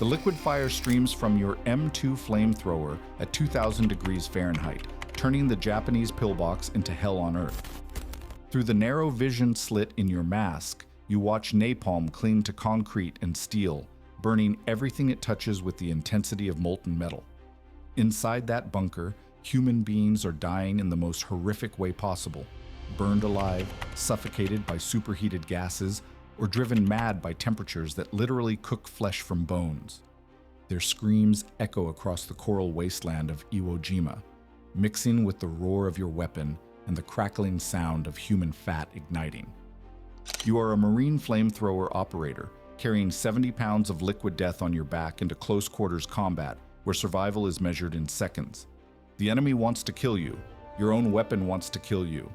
The liquid fire streams from your M2 flamethrower at 2000 degrees Fahrenheit, turning the Japanese pillbox into hell on earth. Through the narrow vision slit in your mask, you watch napalm cling to concrete and steel, burning everything it touches with the intensity of molten metal. Inside that bunker, human beings are dying in the most horrific way possible, burned alive, suffocated by superheated gases, or driven mad by temperatures that literally cook flesh from bones. Their screams echo across the coral wasteland of Iwo Jima, mixing with the roar of your weapon and the crackling sound of human fat igniting. You are a marine flamethrower operator, carrying 70 pounds of liquid death on your back into close quarters combat, where survival is measured in seconds. The enemy wants to kill you. Your own weapon wants to kill you.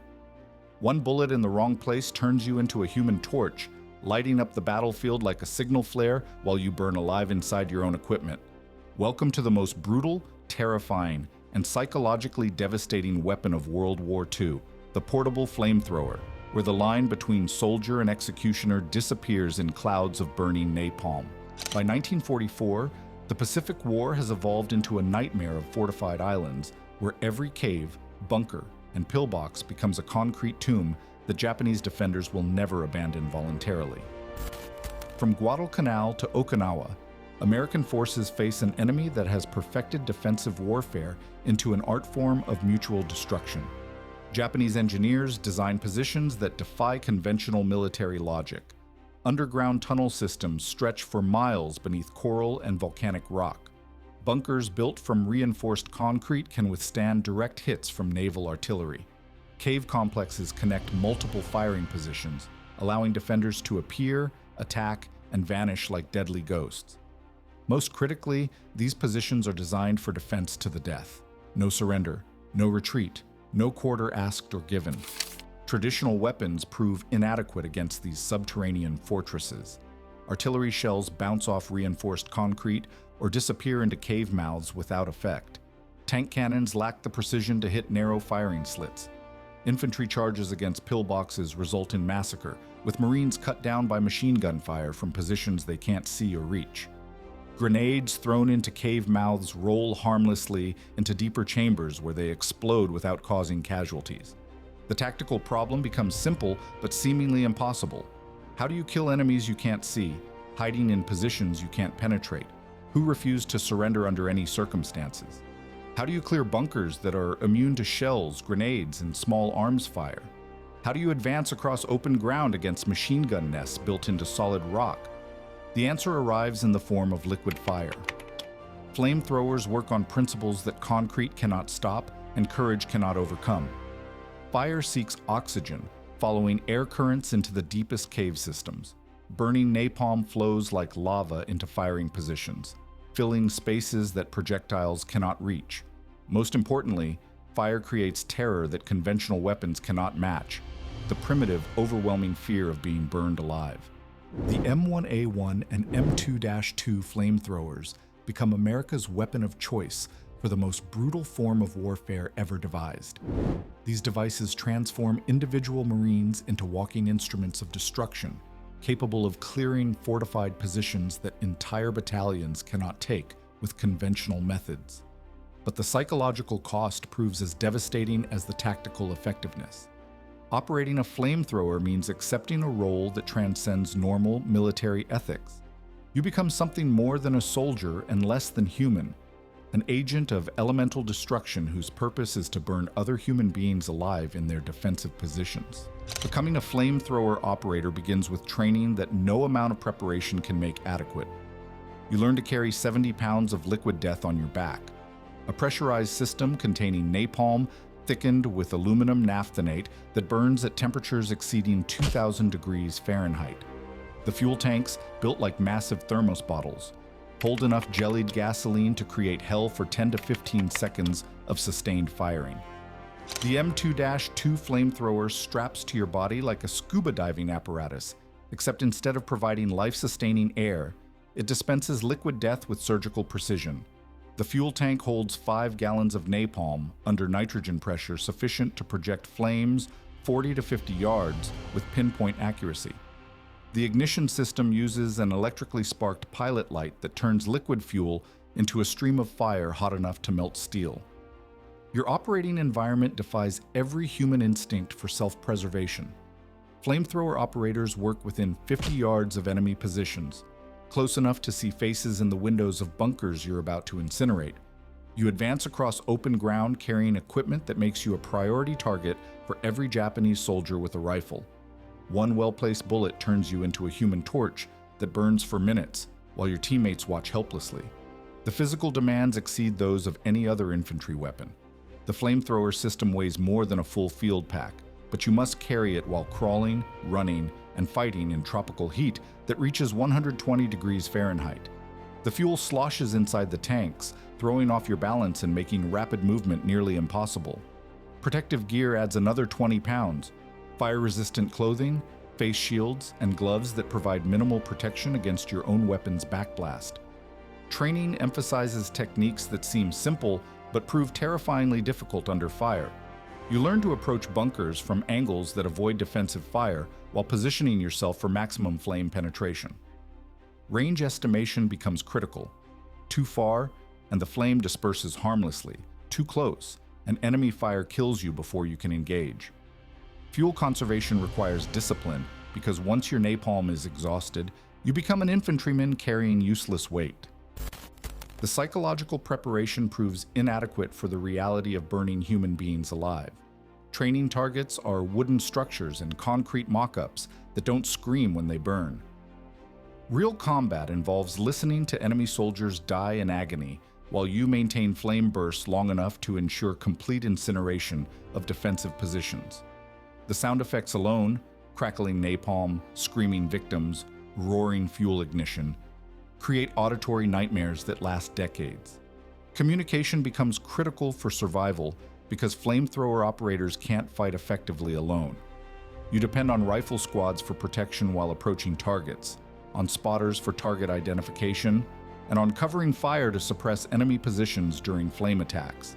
One bullet in the wrong place turns you into a human torch, lighting up the battlefield like a signal flare while you burn alive inside your own equipment. Welcome to the most brutal, terrifying, and psychologically devastating weapon of World War II, the portable flamethrower, where the line between soldier and executioner disappears in clouds of burning napalm. By 1944, the Pacific War has evolved into a nightmare of fortified islands, where every cave, bunker, and pillbox becomes a concrete tomb that Japanese defenders will never abandon voluntarily. From Guadalcanal to Okinawa, American forces face an enemy that has perfected defensive warfare into an art form of mutual destruction. Japanese engineers design positions that defy conventional military logic. Underground tunnel systems stretch for miles beneath coral and volcanic rock. Bunkers built from reinforced concrete can withstand direct hits from naval artillery. Cave complexes connect multiple firing positions, allowing defenders to appear, attack, and vanish like deadly ghosts. Most critically, these positions are designed for defense to the death. No surrender, no retreat, no quarter asked or given. Traditional weapons prove inadequate against these subterranean fortresses. Artillery shells bounce off reinforced concrete or disappear into cave mouths without effect. Tank cannons lack the precision to hit narrow firing slits. Infantry charges against pillboxes result in massacre, with Marines cut down by machine gun fire from positions they can't see or reach. Grenades thrown into cave mouths roll harmlessly into deeper chambers where they explode without causing casualties. The tactical problem becomes simple but seemingly impossible. How do you kill enemies you can't see, hiding in positions you can't penetrate? Who refuse to surrender under any circumstances? How do you clear bunkers that are immune to shells, grenades, and small arms fire? How do you advance across open ground against machine gun nests built into solid rock? The answer arrives in the form of liquid fire. Flamethrowers work on principles that concrete cannot stop and courage cannot overcome. Fire seeks oxygen, following air currents into the deepest cave systems. Burning napalm flows like lava into firing positions, filling spaces that projectiles cannot reach. Most importantly, fire creates terror that conventional weapons cannot match, the primitive, overwhelming fear of being burned alive. The M1A1 and M2-2 flamethrowers become America's weapon of choice for the most brutal form of warfare ever devised. These devices transform individual Marines into walking instruments of destruction, capable of clearing fortified positions that entire battalions cannot take with conventional methods. But the psychological cost proves as devastating as the tactical effectiveness. Operating a flamethrower means accepting a role that transcends normal military ethics. You become something more than a soldier and less than human, an agent of elemental destruction whose purpose is to burn other human beings alive in their defensive positions. Becoming a flamethrower operator begins with training that no amount of preparation can make adequate. You learn to carry 70 pounds of liquid death on your back, a pressurized system containing napalm thickened with aluminum naphthenate that burns at temperatures exceeding 2000 degrees Fahrenheit. The fuel tanks, built like massive thermos bottles, hold enough jellied gasoline to create hell for 10 to 15 seconds of sustained firing. The M2-2 flamethrower straps to your body like a scuba diving apparatus, except instead of providing life-sustaining air, it dispenses liquid death with surgical precision. The fuel tank holds 5 gallons of napalm under nitrogen pressure sufficient to project flames 40 to 50 yards with pinpoint accuracy. The ignition system uses an electrically sparked pilot light that turns liquid fuel into a stream of fire hot enough to melt steel. Your operating environment defies every human instinct for self-preservation. Flamethrower operators work within 50 yards of enemy positions, close enough to see faces in the windows of bunkers you're about to incinerate. You advance across open ground carrying equipment that makes you a priority target for every Japanese soldier with a rifle. One well-placed bullet turns you into a human torch that burns for minutes while your teammates watch helplessly. The physical demands exceed those of any other infantry weapon. The flamethrower system weighs more than a full field pack, but you must carry it while crawling, running, and fighting in tropical heat that reaches 120 degrees Fahrenheit. The fuel sloshes inside the tanks, throwing off your balance and making rapid movement nearly impossible. Protective gear adds another 20 pounds. Fire-resistant clothing, face shields, and gloves that provide minimal protection against your own weapon's backblast. Training emphasizes techniques that seem simple but prove terrifyingly difficult under fire. You learn to approach bunkers from angles that avoid defensive fire while positioning yourself for maximum flame penetration. Range estimation becomes critical. Too far, and the flame disperses harmlessly. Too close, and enemy fire kills you before you can engage. Fuel conservation requires discipline because once your napalm is exhausted, you become an infantryman carrying useless weight. The psychological preparation proves inadequate for the reality of burning human beings alive. Training targets are wooden structures and concrete mock-ups that don't scream when they burn. Real combat involves listening to enemy soldiers die in agony while you maintain flame bursts long enough to ensure complete incineration of defensive positions. The sound effects alone, crackling napalm, screaming victims, roaring fuel ignition, create auditory nightmares that last decades. Communication becomes critical for survival because flamethrower operators can't fight effectively alone. You depend on rifle squads for protection while approaching targets, on spotters for target identification, and on covering fire to suppress enemy positions during flame attacks.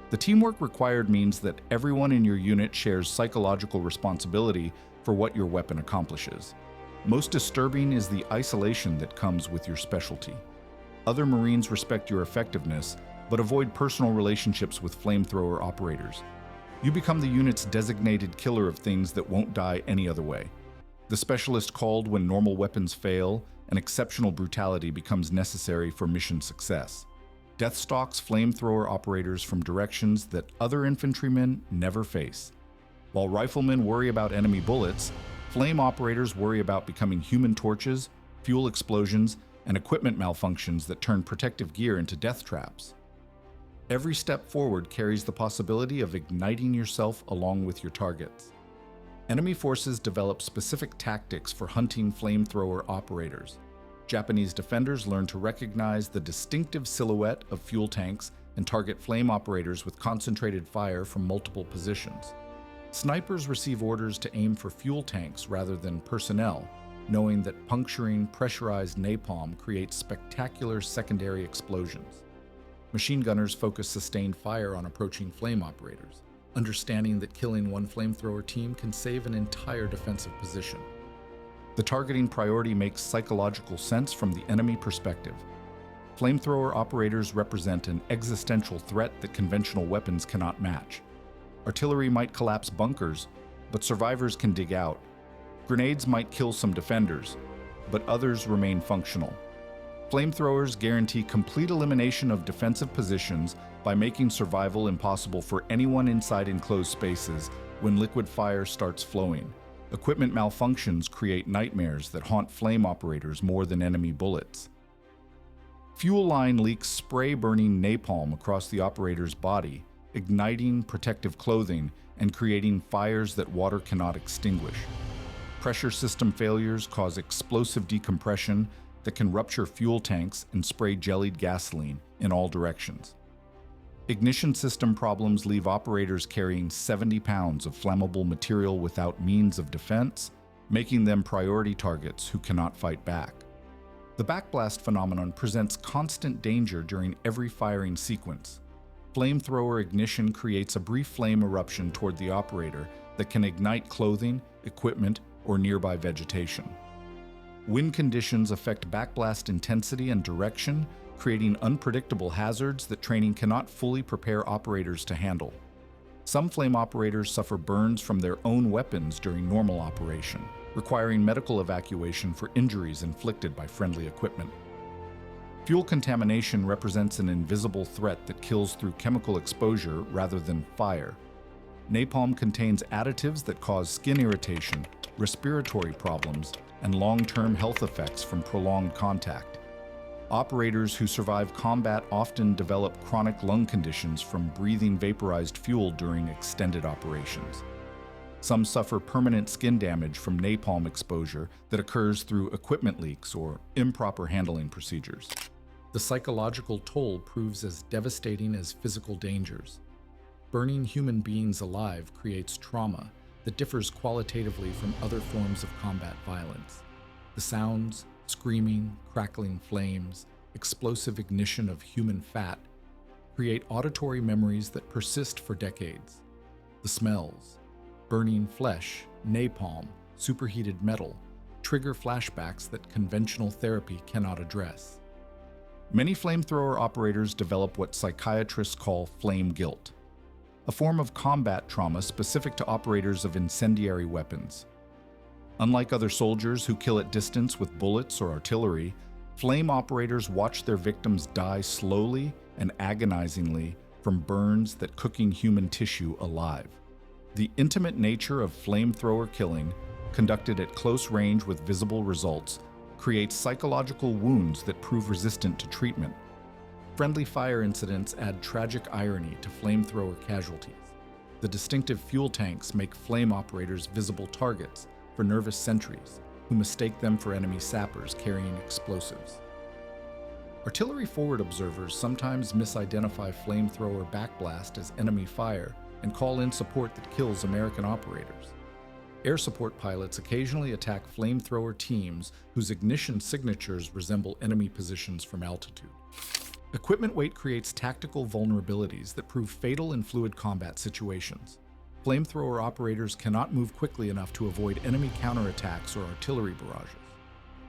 The teamwork required means that everyone in your unit shares psychological responsibility for what your weapon accomplishes. Most disturbing is the isolation that comes with your specialty. Other Marines respect your effectiveness, but avoid personal relationships with flamethrower operators. You become the unit's designated killer of things that won't die any other way. The specialist called when normal weapons fail, and exceptional brutality becomes necessary for mission success. Death stalks flamethrower operators from directions that other infantrymen never face. While riflemen worry about enemy bullets, flame operators worry about becoming human torches, fuel explosions, and equipment malfunctions that turn protective gear into death traps. Every step forward carries the possibility of igniting yourself along with your targets. Enemy forces develop specific tactics for hunting flamethrower operators. Japanese defenders learn to recognize the distinctive silhouette of fuel tanks and target flame operators with concentrated fire from multiple positions. Snipers receive orders to aim for fuel tanks rather than personnel, knowing that puncturing pressurized napalm creates spectacular secondary explosions. Machine gunners focus sustained fire on approaching flame operators, understanding that killing one flamethrower team can save an entire defensive position. The targeting priority makes psychological sense from the enemy perspective. Flamethrower operators represent an existential threat that conventional weapons cannot match. Artillery might collapse bunkers, but survivors can dig out. Grenades might kill some defenders, but others remain functional. Flamethrowers guarantee complete elimination of defensive positions by making survival impossible for anyone inside enclosed spaces when liquid fire starts flowing. Equipment malfunctions create nightmares that haunt flame operators more than enemy bullets. Fuel line leaks spray burning napalm across the operator's body, igniting protective clothing and creating fires that water cannot extinguish. Pressure system failures cause explosive decompression that can rupture fuel tanks and spray jellied gasoline in all directions. Ignition system problems leave operators carrying 70 pounds of flammable material without means of defense, making them priority targets who cannot fight back. The backblast phenomenon presents constant danger during every firing sequence. Flamethrower ignition creates a brief flame eruption toward the operator that can ignite clothing, equipment, or nearby vegetation. Wind conditions affect backblast intensity and direction, creating unpredictable hazards that training cannot fully prepare operators to handle. Some flame operators suffer burns from their own weapons during normal operation, requiring medical evacuation for injuries inflicted by friendly equipment. Fuel contamination represents an invisible threat that kills through chemical exposure rather than fire. Napalm contains additives that cause skin irritation, respiratory problems, and long-term health effects from prolonged contact. Operators who survive combat often develop chronic lung conditions from breathing vaporized fuel during extended operations. Some suffer permanent skin damage from napalm exposure that occurs through equipment leaks or improper handling procedures. The psychological toll proves as devastating as physical dangers. Burning human beings alive creates trauma that differs qualitatively from other forms of combat violence. The sounds, screaming, crackling flames, explosive ignition of human fat create auditory memories that persist for decades. The smells, burning flesh, napalm, superheated metal, trigger flashbacks that conventional therapy cannot address. Many flamethrower operators develop what psychiatrists call flame guilt, a form of combat trauma specific to operators of incendiary weapons. Unlike other soldiers who kill at distance with bullets or artillery, flame operators watch their victims die slowly and agonizingly from burns that cooking human tissue alive. The intimate nature of flamethrower killing, conducted at close range with visible results, creates psychological wounds that prove resistant to treatment. Friendly fire incidents add tragic irony to flamethrower casualties. The distinctive fuel tanks make flame operators visible targets for nervous sentries who mistake them for enemy sappers carrying explosives. Artillery forward observers sometimes misidentify flamethrower backblast as enemy fire and call in support that kills American operators. Air support pilots occasionally attack flamethrower teams whose ignition signatures resemble enemy positions from altitude. Equipment weight creates tactical vulnerabilities that prove fatal in fluid combat situations. Flamethrower operators cannot move quickly enough to avoid enemy counterattacks or artillery barrages.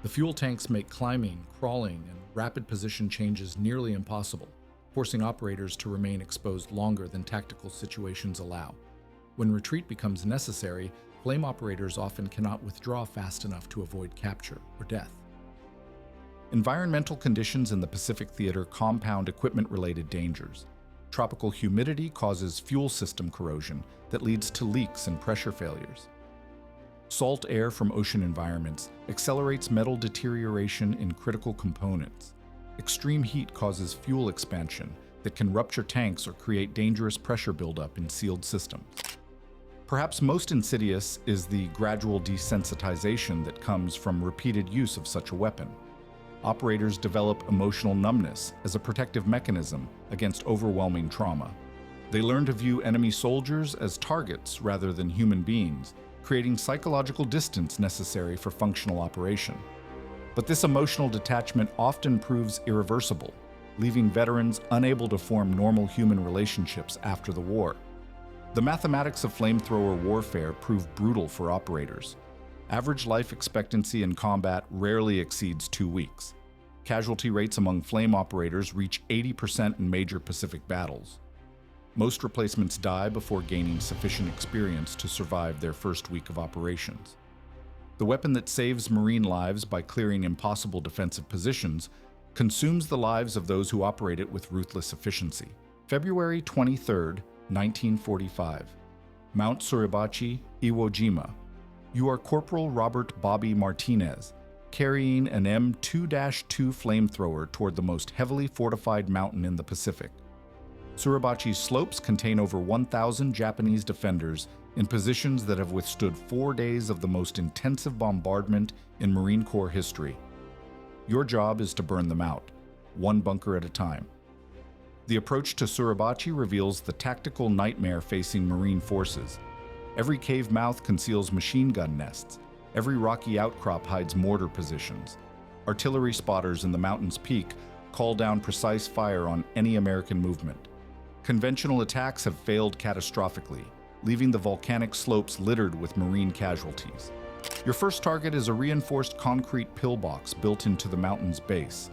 The fuel tanks make climbing, crawling, and rapid position changes nearly impossible, forcing operators to remain exposed longer than tactical situations allow. When retreat becomes necessary, flame operators often cannot withdraw fast enough to avoid capture or death. Environmental conditions in the Pacific Theater compound equipment-related dangers. Tropical humidity causes fuel system corrosion that leads to leaks and pressure failures. Salt air from ocean environments accelerates metal deterioration in critical components. Extreme heat causes fuel expansion that can rupture tanks or create dangerous pressure buildup in sealed systems. Perhaps most insidious is the gradual desensitization that comes from repeated use of such a weapon. Operators develop emotional numbness as a protective mechanism against overwhelming trauma. They learn to view enemy soldiers as targets rather than human beings, creating psychological distance necessary for functional operation. But this emotional detachment often proves irreversible, leaving veterans unable to form normal human relationships after the war. The mathematics of flamethrower warfare prove brutal for operators. Average life expectancy in combat rarely exceeds 2 weeks. Casualty rates among flame operators reach 80% in major Pacific battles. Most replacements die before gaining sufficient experience to survive their first week of operations. The weapon that saves Marine lives by clearing impossible defensive positions consumes the lives of those who operate it with ruthless efficiency. February 23, 1945. Mount Suribachi, Iwo Jima. You are Corporal Robert Bobby Martinez, carrying an M2-2 flamethrower toward the most heavily fortified mountain in the Pacific. Suribachi's slopes contain over 1,000 Japanese defenders in positions that have withstood 4 days of the most intensive bombardment in Marine Corps history. Your job is to burn them out, one bunker at a time. The approach to Suribachi reveals the tactical nightmare facing Marine forces. Every cave mouth conceals machine gun nests. Every rocky outcrop hides mortar positions. Artillery spotters in the mountain's peak call down precise fire on any American movement. Conventional attacks have failed catastrophically, leaving the volcanic slopes littered with Marine casualties. Your first target is a reinforced concrete pillbox built into the mountain's base.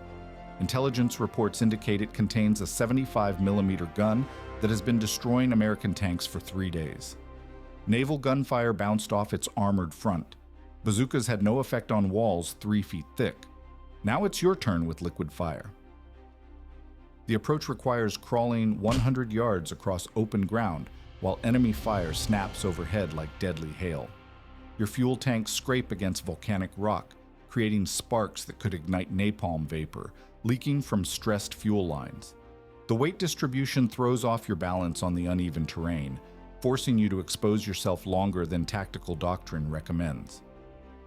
Intelligence reports indicate it contains a 75mm gun that has been destroying American tanks for 3 days. Naval gunfire bounced off its armored front. Bazookas had no effect on walls 3 feet thick. Now it's your turn with liquid fire. The approach requires crawling 100 yards across open ground while enemy fire snaps overhead like deadly hail. Your fuel tanks scrape against volcanic rock, creating sparks that could ignite napalm vapor, leaking from stressed fuel lines. The weight distribution throws off your balance on the uneven terrain, forcing you to expose yourself longer than tactical doctrine recommends.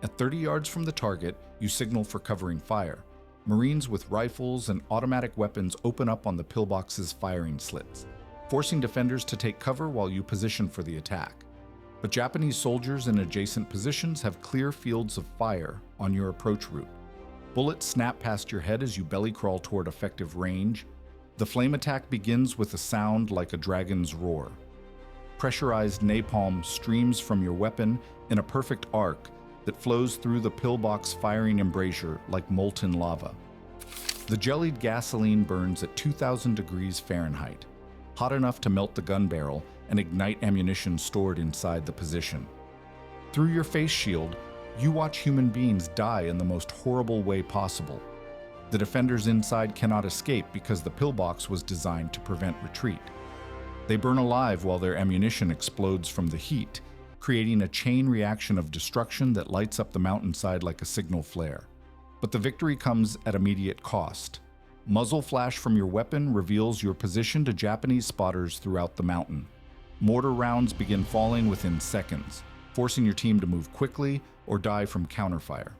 At 30 yards from the target, you signal for covering fire. Marines with rifles and automatic weapons open up on the pillbox's firing slits, forcing defenders to take cover while you position for the attack. But Japanese soldiers in adjacent positions have clear fields of fire on your approach route. Bullets snap past your head as you belly crawl toward effective range. The flame attack begins with a sound like a dragon's roar. Pressurized napalm streams from your weapon in a perfect arc that flows through the pillbox firing embrasure like molten lava. The jellied gasoline burns at 2,000 degrees Fahrenheit, hot enough to melt the gun barrel and ignite ammunition stored inside the position. Through your face shield, you watch human beings die in the most horrible way possible. The defenders inside cannot escape because the pillbox was designed to prevent retreat. They burn alive while their ammunition explodes from the heat, creating a chain reaction of destruction that lights up the mountainside like a signal flare. But the victory comes at immediate cost. Muzzle flash from your weapon reveals your position to Japanese spotters throughout the mountain. Mortar rounds begin falling within seconds, forcing your team to move quickly or die from counterfire.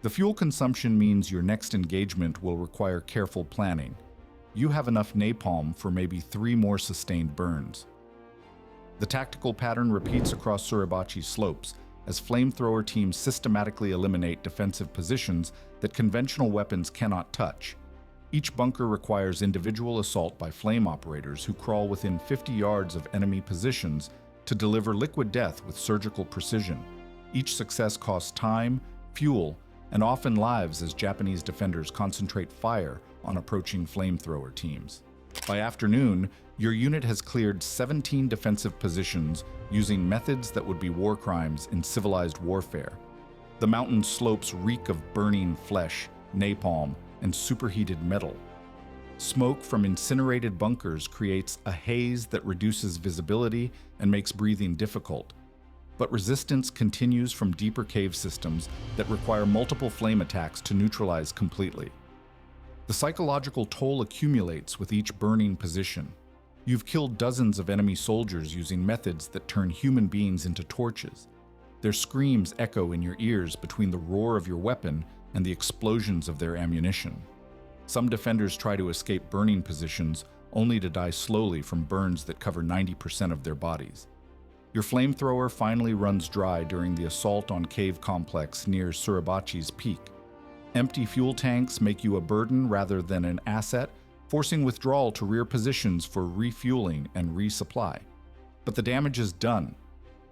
The fuel consumption means your next engagement will require careful planning. You have enough napalm for maybe 3 more sustained burns. The tactical pattern repeats across Suribachi slopes as flamethrower teams systematically eliminate defensive positions that conventional weapons cannot touch. Each bunker requires individual assault by flame operators who crawl within 50 yards of enemy positions to deliver liquid death with surgical precision. Each success costs time, fuel, and often lives as Japanese defenders concentrate fire on approaching flamethrower teams. By afternoon, your unit has cleared 17 defensive positions using methods that would be war crimes in civilized warfare. The mountain slopes reek of burning flesh, napalm, and superheated metal. Smoke from incinerated bunkers creates a haze that reduces visibility and makes breathing difficult. But resistance continues from deeper cave systems that require multiple flame attacks to neutralize completely. The psychological toll accumulates with each burning position. You've killed dozens of enemy soldiers using methods that turn human beings into torches. Their screams echo in your ears between the roar of your weapon and the explosions of their ammunition. Some defenders try to escape burning positions only to die slowly from burns that cover 90% of their bodies. Your flamethrower finally runs dry during the assault on cave complex near Suribachi's peak. Empty fuel tanks make you a burden rather than an asset, forcing withdrawal to rear positions for refueling and resupply. But the damage is done.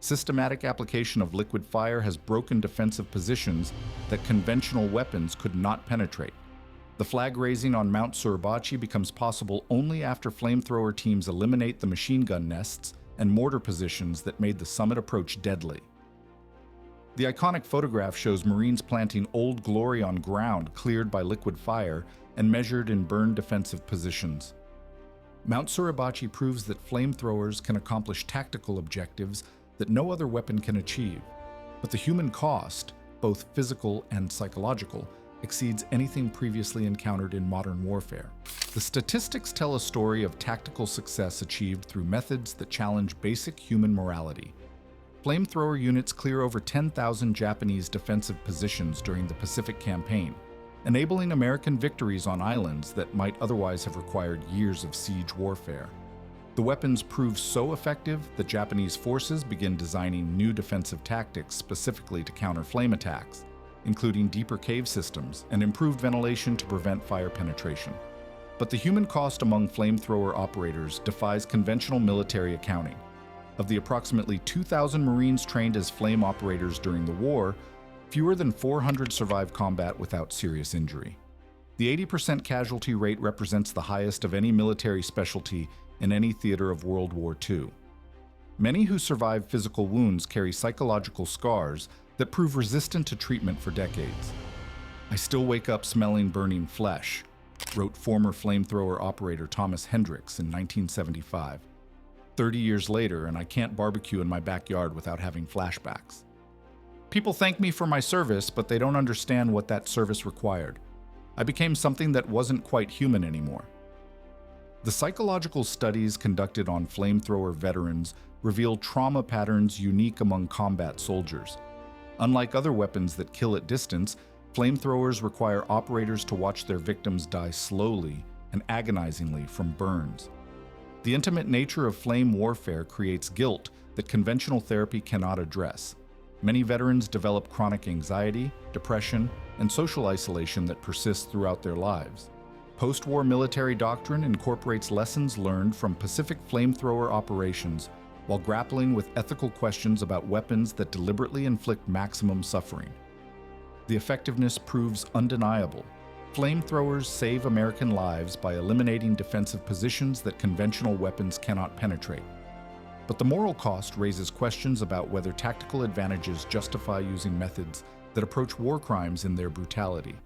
Systematic application of liquid fire has broken defensive positions that conventional weapons could not penetrate. The flag raising on Mount Suribachi becomes possible only after flamethrower teams eliminate the machine gun nests and mortar positions that made the summit approach deadly. The iconic photograph shows Marines planting Old Glory on ground cleared by liquid fire and measured in burned defensive positions. Mount Suribachi proves that flamethrowers can accomplish tactical objectives that no other weapon can achieve, but the human cost, both physical and psychological, exceeds anything previously encountered in modern warfare. The statistics tell a story of tactical success achieved through methods that challenge basic human morality. Flamethrower units clear over 10,000 Japanese defensive positions during the Pacific Campaign, enabling American victories on islands that might otherwise have required years of siege warfare. The weapons prove so effective that Japanese forces begin designing new defensive tactics specifically to counter flame attacks, including deeper cave systems and improved ventilation to prevent fire penetration. But the human cost among flamethrower operators defies conventional military accounting. of the approximately 2,000 Marines trained as flame operators during the war, fewer than 400 survived combat without serious injury. The 80% casualty rate represents the highest of any military specialty in any theater of World War II. Many who survive physical wounds carry psychological scars that prove resistant to treatment for decades. "I still wake up smelling burning flesh," wrote former flamethrower operator Thomas Hendricks in 1975. 30 years later, and I can't barbecue in my backyard without having flashbacks. "People thank me for my service, but they don't understand what that service required. I became something that wasn't quite human anymore." The psychological studies conducted on flamethrower veterans reveal trauma patterns unique among combat soldiers. Unlike other weapons that kill at distance, flamethrowers require operators to watch their victims die slowly and agonizingly from burns. The intimate nature of flame warfare creates guilt that conventional therapy cannot address. Many veterans develop chronic anxiety, depression, and social isolation that persists throughout their lives. Post-war military doctrine incorporates lessons learned from Pacific flamethrower operations while grappling with ethical questions about weapons that deliberately inflict maximum suffering. The effectiveness proves undeniable. Flamethrowers save American lives by eliminating defensive positions that conventional weapons cannot penetrate. But the moral cost raises questions about whether tactical advantages justify using methods that approach war crimes in their brutality.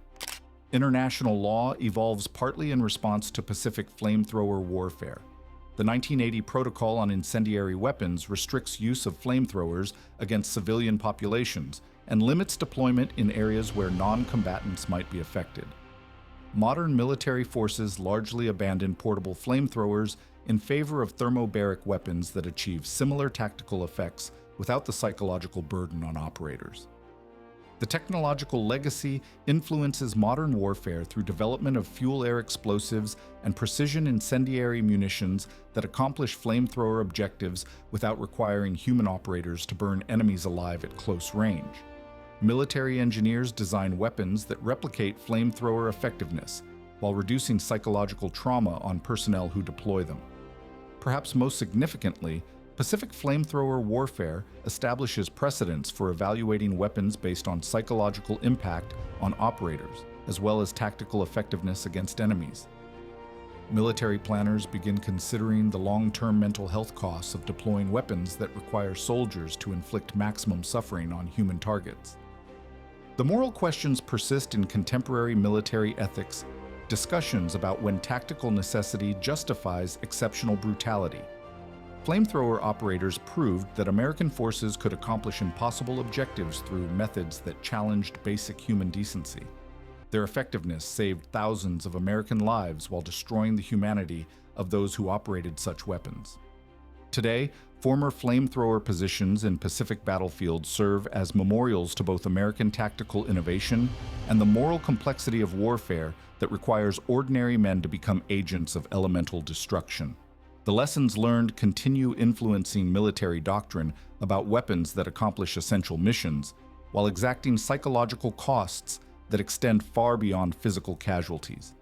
International law evolves partly in response to Pacific flamethrower warfare. The 1980 Protocol on Incendiary Weapons restricts use of flamethrowers against civilian populations and limits deployment in areas where non-combatants might be affected. Modern military forces largely abandon portable flamethrowers in favor of thermobaric weapons that achieve similar tactical effects without the psychological burden on operators. The technological legacy influences modern warfare through development of fuel-air explosives and precision incendiary munitions that accomplish flamethrower objectives without requiring human operators to burn enemies alive at close range. Military engineers design weapons that replicate flamethrower effectiveness while reducing psychological trauma on personnel who deploy them. Perhaps most significantly, Pacific flamethrower warfare establishes precedents for evaluating weapons based on psychological impact on operators, as well as tactical effectiveness against enemies. Military planners begin considering the long-term mental health costs of deploying weapons that require soldiers to inflict maximum suffering on human targets. The moral questions persist in contemporary military ethics, discussions about when tactical necessity justifies exceptional brutality. Flamethrower operators proved that American forces could accomplish impossible objectives through methods that challenged basic human decency. Their effectiveness saved thousands of American lives while destroying the humanity of those who operated such weapons. Today, former flamethrower positions in Pacific battlefields serve as memorials to both American tactical innovation and the moral complexity of warfare that requires ordinary men to become agents of elemental destruction. The lessons learned continue influencing military doctrine about weapons that accomplish essential missions, while exacting psychological costs that extend far beyond physical casualties.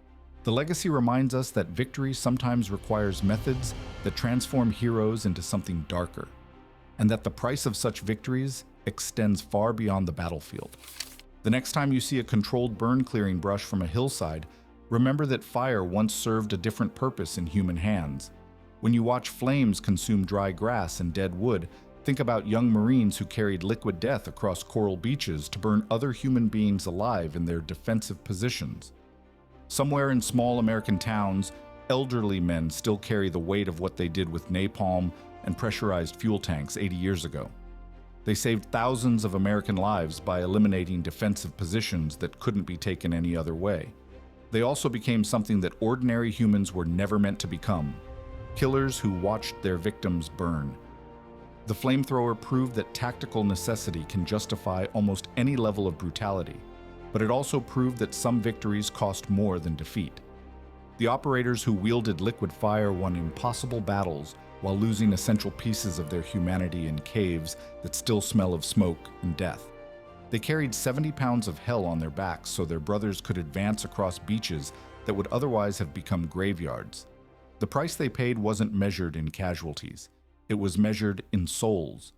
The legacy reminds us that victory sometimes requires methods that transform heroes into something darker, and that the price of such victories extends far beyond the battlefield. The next time you see a controlled burn-clearing brush from a hillside, remember that fire once served a different purpose in human hands. When you watch flames consume dry grass and dead wood, think about young Marines who carried liquid death across coral beaches to burn other human beings alive in their defensive positions. Somewhere in small American towns, elderly men still carry the weight of what they did with napalm and pressurized fuel tanks 80 years ago. They saved thousands of American lives by eliminating defensive positions that couldn't be taken any other way. They also became something that ordinary humans were never meant to become: killers who watched their victims burn. The flamethrower proved that tactical necessity can justify almost any level of brutality, but it also proved that some victories cost more than defeat. The operators who wielded liquid fire won impossible battles while losing essential pieces of their humanity in caves that still smell of smoke and death. They carried 70 pounds of hell on their backs so their brothers could advance across beaches that would otherwise have become graveyards. The price they paid wasn't measured in casualties. It was measured in souls,